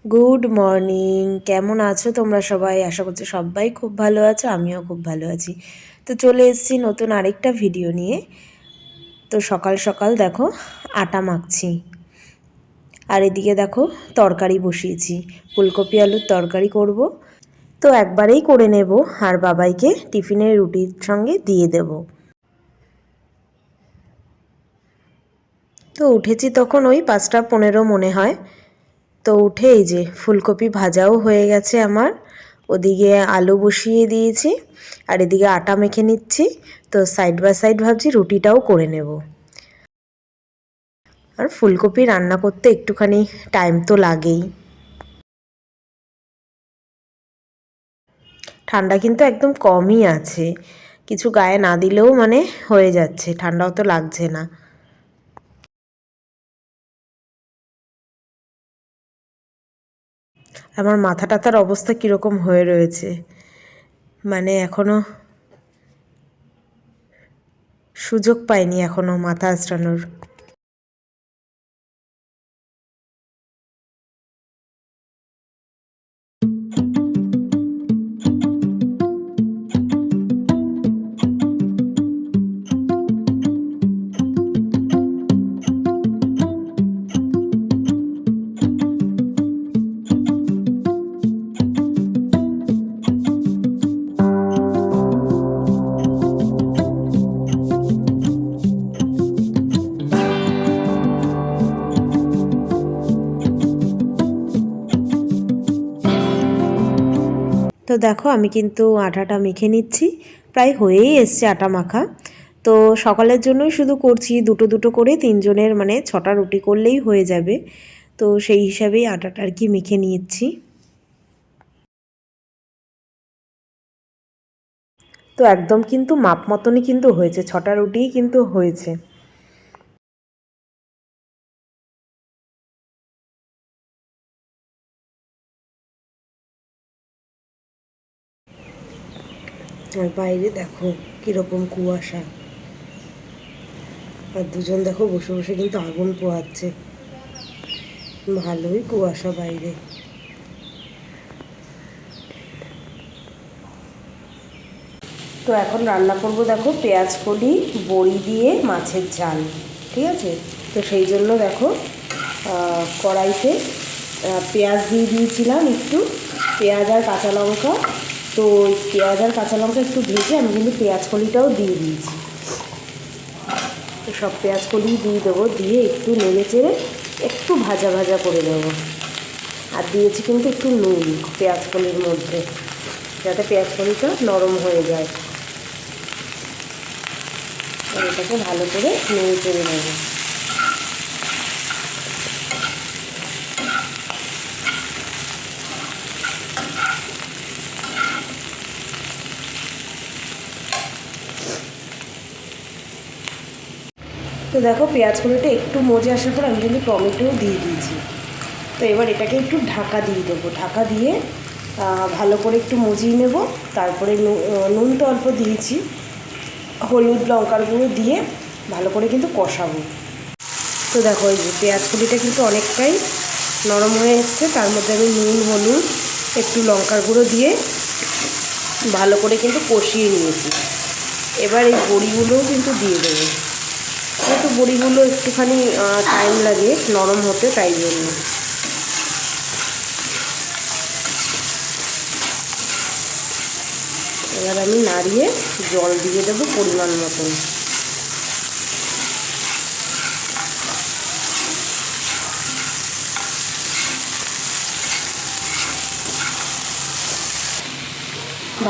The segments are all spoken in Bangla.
Good morning. কেমন আছো তোমরা সবাই? আশা করছি সবাই খুব ভালো আছো, আমিও খুব ভালো আছি। তো চলে এসেছি নতুন আরেকটা ভিডিও নিয়ে। তো সকাল সকাল দেখো আটা মাখছি, আর এদিকে দেখো তরকারি বসিয়েছি, ফুলকপি আলুর তরকারি করব। তো একবারেই করে নেব, আর বাবাইকে টিফিনের রুটির সঙ্গে দিয়ে দেব। তো উঠেছি তখন ওই 5টা 15 মনে হয়। তো উঠে এই যে ফুলকপি ভাজাও হয়ে গেছে আমার, ওদিকে আলু বসিয়ে দিয়েছি, আর এদিকে আটা মেখে নিচ্ছি। তো সাইড বাই সাইড ভাবছি রুটিটাও করে নেব। আর ফুলকপি রান্না করতে একটুখানি টাইম তো লাগেই। ঠান্ডা কিন্তু একদম কমই আছে, কিছু গায়ে না দিলেও মানে হয়ে যাচ্ছে, ঠান্ডাও তো লাগছে না। আমার মাথা টাথার অবস্থা কীরকম হয়ে রয়েছে, মানে এখনও সুযোগ পাইনি এখনও মাথা আঁচড়ানোর। তো দেখো আমি কিন্তু আটাটা মেখে নিচ্ছি, প্রায় হয়েই এসছে আটা মাখা। তো সকালের জন্যই শুধু করছি, দুটো দুটো করে তিনজনের মানে 6টা রুটি করলেই হয়ে যাবে। তো সেই হিসাবেই আটাটা আর কি মেখে নিচ্ছি। তো একদম কিন্তু মাপ মতনই কিন্তু হয়েছে, 6টা রুটিই কিন্তু হয়েছে। আর বাইরে দেখো কীরকম কুয়াশা, আর দুজন দেখো বসে বসে কিন্তু আগুন পোহাচ্ছে, ভালোই কুয়াশা বাইরে। তো এখন রান্না করব দেখো পেঁয়াজ কলি বড়ি দিয়ে মাছের ঝাল, ঠিক আছে। তো সেই জন্য দেখো কড়াইতে পেঁয়াজ দিয়ে দিয়েছিলাম একটু, পেঁয়াজ আর কাঁচা লঙ্কা। তো পেঁয়াজ আর কাঁচা লঙ্কা একটু ভেজে আমি কিন্তু পেঁয়াজ কলিটাও দিয়ে দিয়েছি। তো সব পেঁয়াজ কলি দিয়ে দেবো, দিয়ে একটু নেড়ে চেড়ে একটু ভাজা ভাজা করে দেবো। আর দিয়েছি কিন্তু একটু নুন পেঁয়াজ কলির মধ্যে, যাতে পেঁয়াজ কলিটা নরম হয়ে যায়। আর এটাকে ভালো করে নেড়ে চেড়ে নেব। তো দেখো পেঁয়াজ কলিটা একটু মজে আসার পর আমি কিন্তু টমেটোও দিয়ে দিয়েছি। তো এবার এটাকে একটু ঢাকা দিয়ে দেবো, ঢাকা দিয়ে ভালো করে একটু মজিয়ে নেব। তারপরে নুন তো অল্প দিয়েছি, হলুদ লঙ্কার গুঁড়ো দিয়ে ভালো করে কিন্তু কষাবো। তো দেখো এই যে পেঁয়াজ কলিটা কিন্তু অনেকটাই নরম হয়ে এসছে, তার মধ্যে আমি নুন হলুদ একটু লঙ্কার গুঁড়ো দিয়ে ভালো করে কিন্তু কষিয়ে নিয়েছি। এবার এই বড়িগুলোও কিন্তু দিয়ে দেবো, যেহেতু বড়িগুলো একটুখানি টাইম লাগে নরম হতে, তাই জন্য। এবার আমি নাড়িয়ে জল দিয়ে দেবো পরিমাণ মতন।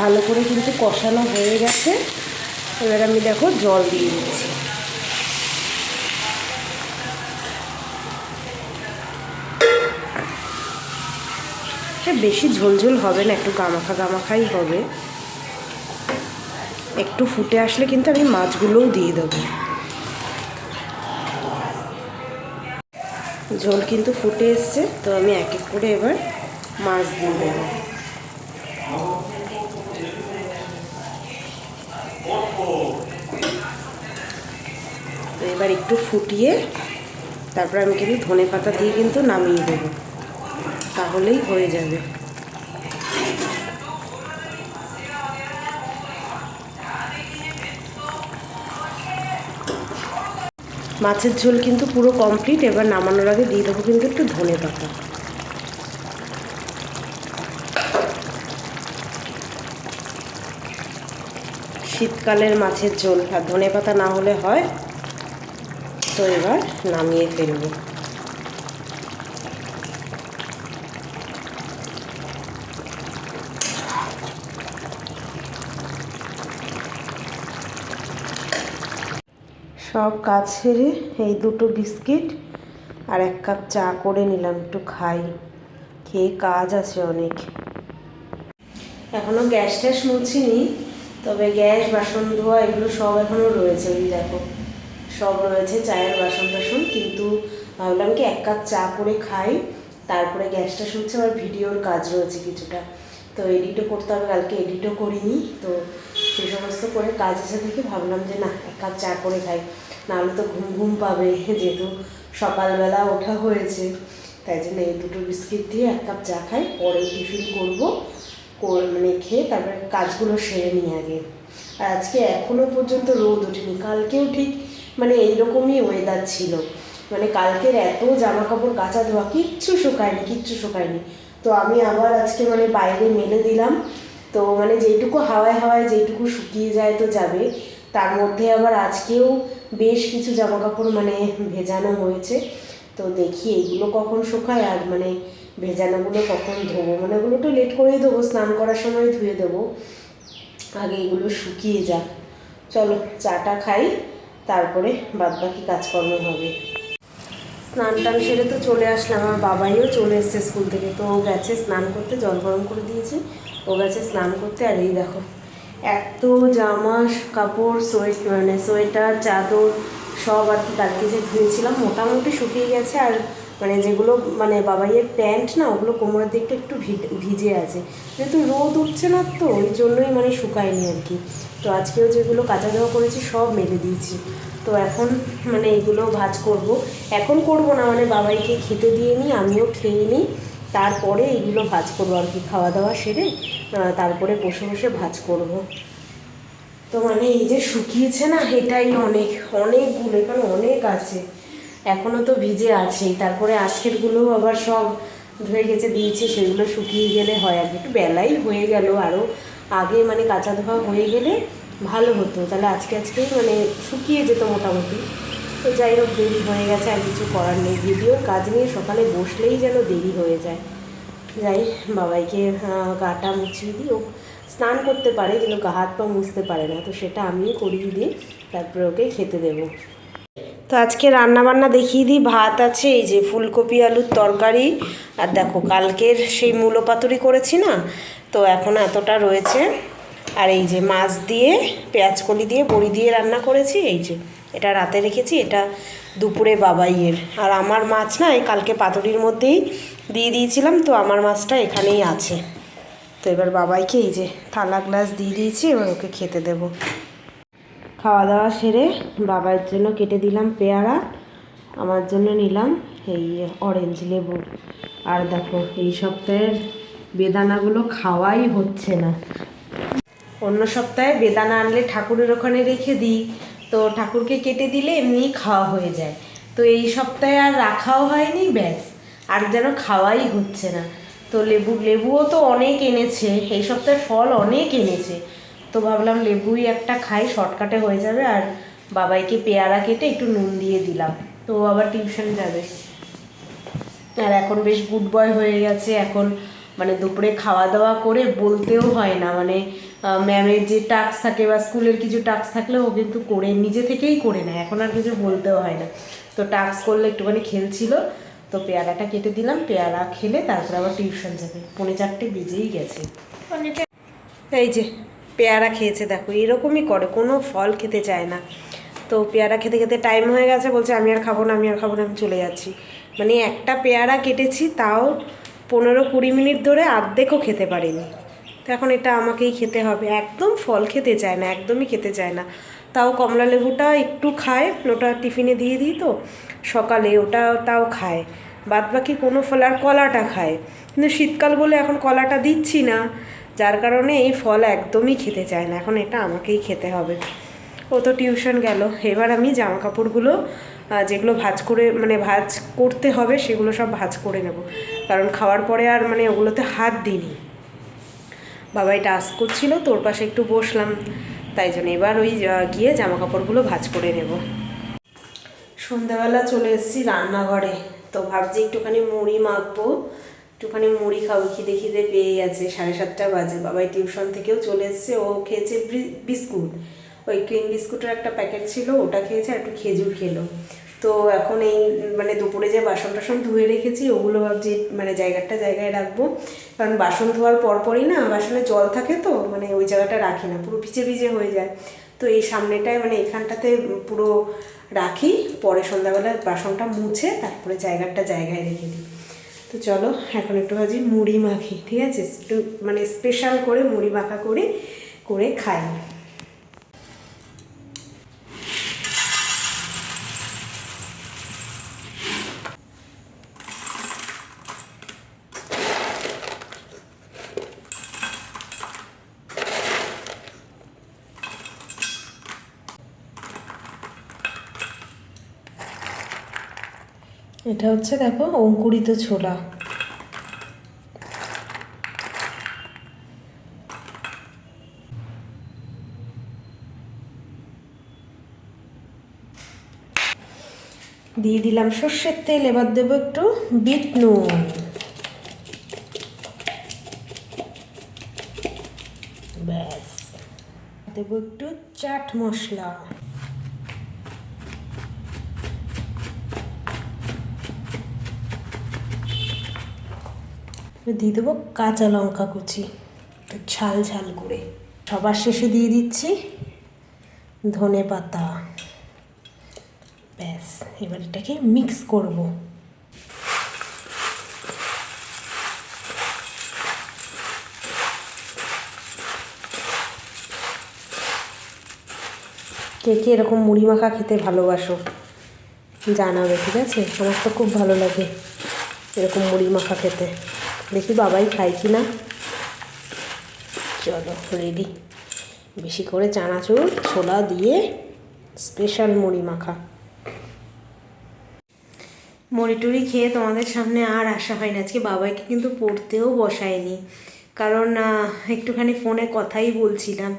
ভালো করে কিন্তু কষানো হয়ে গেছে, এবার আমি দেখো জল দিয়ে দিচ্ছি। বেশি ঝোলঝোল হবে না, একটু গামাখা গামাখাই হবে। একটু ফুটে আসলে কিন্তু আমি মাছগুলোও দিয়ে দেবো। ঝোল কিন্তু ফুটে এসছে, তো আমি এক এক করে এবার মাছ দিয়ে দেবো। তো এবার একটু ফুটিয়ে তারপর আমি কিন্তু ধনে পাতা দিয়ে কিন্তু নামিয়ে দেবো। তাহলেই হয়ে যাবে। মাছের ঝোল কিন্তু পুরো কমপ্লিট। এবার নামানোর আগে দিয়ে দেবো কিন্তু একটু ধনেপাতা। শীতকালের মাছের ঝোল আর ধনেপাতা না হলে হয়। তো এবার নামিয়ে ফেলবো। সব কাজ সেরে এই দুটো বিস্কিট আর 1 কাপ চা করে নিলাম, একটু খাই, খেয়ে কাজ আছে অনেক। এখনও গ্যাস ট্যাস মুছিনি, তবে গ্যাস বাসন ধোয়া এগুলো সব এখনও রয়েছে। ওই দেখো সব রয়েছে চায়ের বাসন টাসন, কিন্তু ভাবলাম কি 1 কাপ চা করে খাই, তারপরে গ্যাসটা শুনছে। আবার ভিডিওর কাজ রয়েছে কিছুটা, তো এডিটও করতে হবে, কালকে এডিটও করিনি। তো সেই সমস্ত করে কাজ এসে দেখে ভাবলাম যে না 1 কাপ চা করে খাই, নাহলে তো ঘুম ঘুম পাবে, যেহেতু সকালবেলা ওঠা হয়েছে। তাই জন্য এই দুটো বিস্কিট দিয়ে 1 কাপ চা খাই, পরে টিফিন করবো, মানে খেয়ে তারপরে কাজগুলো সেরে নিই আগে। আর আজকে এখনও পর্যন্ত রোদ ওঠেনি। কালকেও ঠিক মানে এইরকমই ওয়েদার ছিল, মানে কালকের এত জামা কাপড় কাচা ধোয়া কিচ্ছু শুকায়নি। তো আমি আবার আজকে মানে বাইরে মেলে দিলাম। তো মানে যেইটুকু হাওয়ায় হাওয়ায় যেইটুকু শুকিয়ে যায় তো যাবে, তার মধ্যে আবার আজকেও বেশ কিছু জামা কাপড় মানে ভেজানো হয়েছে। তো দেখি এইগুলো কখন শুকায় আর মানে ভেজানোগুলো কখন ধোবো। মানে ওগুলো একটু লেট করেই দেবো, স্নান করার সময় ধুয়ে দেবো, আগে এগুলো শুকিয়ে যাক। চলো চাটা খাই, তারপরে বাদবাকি কাজকর্ম হবে। স্নান টান সেরে তো চলে আসলাম। আমার বাবাইও চলে এসছে স্কুল থেকে, তো ও গেছে স্নান করতে, জল গরম করে দিয়েছে, ও গেছে স্নান করতে। আর এই দেখো এত জামা কাপড়, মানে সোয়েটার চাদর সব আর কি কালকে যে ধুয়েছিলাম মোটামুটি শুকিয়ে গেছে। আর মানে যেগুলো মানে বাবাইয়ের প্যান্ট না, ওগুলো কোমরের দিকটা একটু ভিজে আছে, যেহেতু রোদ উঠছে না তো ওই জন্যই মানে শুকায়নি আর কি। তো আজকেও যেগুলো কাচা ধোয়া করেছি সব মেলে দিয়েছি। তো এখন মানে এগুলো ভাঁজ করব। এখন করব না, মানে বাবাইকে খেতে দিয়ে নিই, আমিও খেয়ে নিই, তারপরে এগুলো ভাঁজ করবো আর কি। খাওয়া দাওয়া সেরে তারপরে বসে বসে ভাঁজ করব। তো মানে এই যে শুকিয়েছে না, এটাই অনেকগুলো, এখানে অনেক আছে, এখনও তো ভিজে আছেই। তারপরে আজকেরগুলোও আবার সব ধুয়ে গেছে দিয়েছি, সেগুলো শুকিয়ে গেলে হয়। আর একটু বেলাই হয়ে গেল, আরও আগে মানে কাঁচা ধোয়া হয়ে গেলে ভালো হতো, তাহলে আজকেই মানে শুকিয়ে যেত মোটামুটি। তো যাই হোক, দেরি হয়ে গেছে, আর কিছু করার নেই। ভিডিওর কাজ নিয়ে সকালে বসলেই যেন দেরি হয়ে যায়। যাই বাবাইকে গাটা মুছিয়ে দিই। ও স্নান করতে পারে কিন্তু গা হাত পা মুছতে পারে না, তো সেটা আমিই করিয়ে দিই, তারপরে ওকে খেতে দেবো। তো আজকে রান্নাবান্না দেখিয়ে দিই। ভাত আছে, এই যে ফুলকপি আলুর তরকারি, আর দেখো কালকের সেই মূলো পাতুরি করেছি না, তো এখন এতটা রয়েছে। আর এই যে মাছ দিয়ে পেঁয়াজকলি দিয়ে বড়ি দিয়ে রান্না করেছি, এই যে এটা রাতে রেখেছি, এটা দুপুরে বাবাইয়ের। আর আমার মাছ না এই কালকে পাতুরির মধ্যেই দিয়ে দিয়েছিলাম, তো আমার মাছটা এখানেই আছে। তো এবার বাবাইকে এই যে থালা গ্লাস দিয়ে দিয়েছি, এবার ওকে খেতে দেবো। খাওয়া দাওয়া সেরে বাবার জন্য কেটে দিলাম পেয়ারা, আমার জন্য নিলাম এই অরেঞ্জ লেবু। আর দেখো এই সপ্তাহের বেদানাগুলো খাওয়াই হচ্ছে না। অন্য সপ্তাহে বেদানা আনলে ঠাকুরের ওখানে রেখে দিই, তো ঠাকুরকে কেটে দিলে এমনিই খাওয়া হয়ে যায়। তো এই সপ্তাহে আর রাখাও হয়নি, ব্যাস আর যেন খাওয়াই হচ্ছে না। তো লেবুও তো অনেক এনেছে, এই সপ্তাহে ফল অনেক এনেছে, তো ভাবলাম লেবুই একটা খাই, শর্টকাটে হয়ে যাবে। আর বাবাইকে পেয়ারা কেটে একটু নুন দিয়ে দিলাম, তো আবার টিউশন যাবে। আর এখন বেশ গুড বয় হয়ে গেছে, এখন মানে দুপুরে খাওয়া দাওয়া করে বলতেও হয় না, মানে ম্যামের যে টাস্ক থাকে বা স্কুলের কিছু টাস্ক থাকলে ও কিন্তু করে নিজে থেকেই করে নেয়, এখন আর কিছু বলতেও হয় না। তো টাস্ক করলে একটুখানি খেলছিল, তো পেয়ারাটা কেটে দিলাম, পেয়ারা খেলে তারপরে আবার টিউশন যাবে। 3:45 বেজেই গেছে। এই যে পেয়ারা খেয়েছে, দেখো এরকমই করে, কোনো ফল খেতে চায় না। তো পেয়ারা খেতে খেতে টাইম হয়ে গেছে, বলছে আমি আর খাবো না, আমি চলে যাচ্ছি। মানে একটা পেয়ারা কেটেছি, তাও 15-20 মিনিট ধরে অর্ধেকও খেতে পারিনি। তো এখন এটা আমাকেই খেতে হবে। একদম ফল খেতে চায় না, একদমই খেতে চায় না। তাও কমলা লেবুটা একটু খায়, ওটা টিফিনে দিয়ে দিই তো সকালে, ওটা তাও খায়, বাদ বাকি কোনো ফল। আর কলাটা খায়, কিন্তু শীতকাল বলে এখন কলাটা দিচ্ছি না, যার কারণে এই ফল একদমই খেতে চায় না। এখন এটা আমাকেই খেতে হবে। ও তো টিউশন গেল। এবার আমি জামা কাপড়গুলো যেগুলো ভাঁজ করে মানে ভাঁজ করতে হবে সেগুলো সব ভাঁজ করে নেব, কারণ খাওয়ার পরে আর মানে ওগুলোতে হাত দিইনি। বাবা এটা আস করছিল, তোর পাশে একটু বসলাম, তাই জন্য এবার ওই গিয়ে জামা কাপড়গুলো ভাঁজ করে নেব। সন্ধ্যাবেলা চলে এসেছি রান্নাঘরে, তো ভাবছি একটুখানি মুড়ি মাখবো, একটুখানি মুড়ি খাবো, খিদে খিদে পেয়ে গেছে। 7:30 বাজে। বাবাই টিউশন থেকেও চলে এসছে, ও খেয়েছে বিস্কুট, ওই ক্রিম বিস্কুটের একটা প্যাকেট ছিল ওটা খেয়েছে, আর একটু খেজুর খেলো। তো এখন এই মানে দুপুরে যে বাসন টাসন ধুয়ে রেখেছি ওগুলো ভাবছি মানে জায়গায় রাখবো, কারণ বাসন ধোয়ার পরপরই না বাসনে জল থাকে, তো মানে ওই জায়গাটা রাখি না, পুরো ভিজে ভিজে হয়ে যায়। তো এই সামনেটায় মানে এখানটাতে পুরো রাখি, পরে সন্ধ্যাবেলা বাসনটা মুছে তারপরে জায়গায় রেখে দিই। তো চলো এখন একটু ভাজি মুড়ি মাখি, ঠিক আছে? একটু মানে স্পেশাল করে মুড়ি মাখা করে খাই। এটা হচ্ছে দেখো অঙ্কুরিত ছোলা। দিয়ে দিলাম সর্ষের তেল, এবার দেবো একটু বিট নুন, ব্যাস। দেবো একটু চাট মশলা, দিয়ে দেবো কাঁচা লঙ্কা কুচি একটু ঝাল করে। সবার শেষে দিয়ে দিচ্ছি ধনে পাতা, ব্যাস। এবার এটাকে মিক্স করব। কে কে এরকম মুড়ি মাখা খেতে ভালোবাসো জানাবে, ঠিক আছে? আমার তো খুব ভালো লাগে এরকম মুড়ি মাখা খেতে। দেখি বাবাই খায় কি না। চলো রেডি, বেশি করে চানাচুর ছোলা দিয়ে স্পেশাল মুড়ি মাখা। মুড়ি টুড়ি খেয়ে তোমাদের সামনে আর আসা হয় না। আজকে বাবাইকে কিন্তু পড়তেও বসায়নি, কারণ একটুখানি ফোনে কথাই বলছিলাম।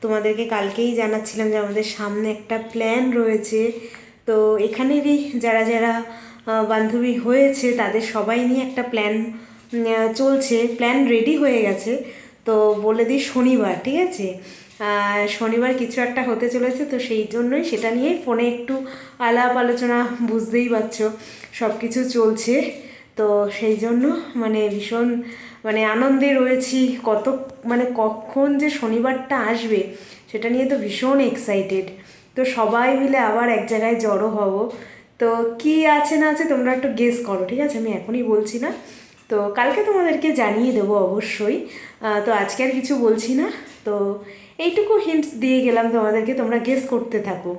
তোমাদেরকে কালকেই জানাচ্ছিলাম যে আমাদের সামনে একটা প্ল্যান রয়েছে, তো এখানেরই যারা বান্ধবী হয়েছে তাদের সবাই নিয়ে একটা প্ল্যান চলছে, প্ল্যান রেডি হয়ে গেছে। তো বলে দিই শনিবার, ঠিক আছে? শনিবার কিছু একটা হতে চলেছে, তো সেই জন্যই সেটা নিয়েই ফোনে একটু আলাপ আলোচনা, বুঝতেই পারছো সব কিছু চলছে। তো সেই জন্য মানে ভীষণ মানে আনন্দে রয়েছি। কখন যে শনিবারটা আসবে সেটা নিয়ে তো ভীষণ এক্সাইটেড। তো সবাই মিলে আবার এক জায়গায় জড়ো হব। তো কি আছে না আছে তোমরা একটু গেস করো, ঠিক আছে? আমি এখনই বলছি না, তো কালকে তোমাদেরকে জানিয়ে দেবো অবশ্যই। তো আজকে আর কিছু বলছি না, তো এইটুকু হিন্টস দিয়ে গেলাম তোমাদেরকে, তোমরা গেস করতে থাকো।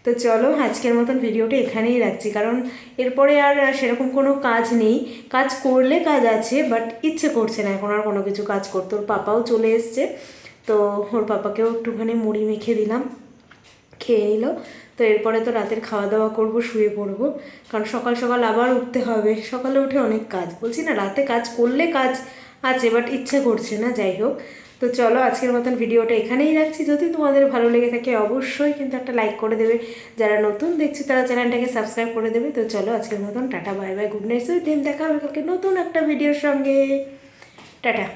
তো চলো আজকের মতন ভিডিওটা এখানেই রাখছি, কারণ এরপরে আর সেরকম কোনো কাজ নেই। কাজ করলে কাজ আছে, বাট ইচ্ছে করছে না এখন আর কোনো কিছু কাজ করতে। ওর পাপাও চলে এসছে, তো ওর পাপাকেও একটুখানি মুড়ি মেখে দিলাম, খেয়ে নিল। তো এরপরে তো রাতের খাওয়া দাওয়া করব, শুয়ে পড়বো, কারণ সকাল সকাল আবার উঠতে হবে। সকালে উঠে অনেক কাজ, বলছি না রাতে কাজ করলে কাজ আছে, বাট ইচ্ছে করছে না। যাই হোক, তো চলো আজকের মতন ভিডিওটা এখানেই রাখছি। যদি তোমাদের ভালো লেগে থাকে অবশ্যই কিন্তু একটা লাইক করে দেবে, যারা নতুন দেখছি তারা চ্যানেলটাকে সাবস্ক্রাইব করে দেবে। তো চলো আজকের মতন tata, bye bye, good night, sweet dream. দেখা হবে কালকে নতুন একটা ভিডিওর সঙ্গে। টাটা।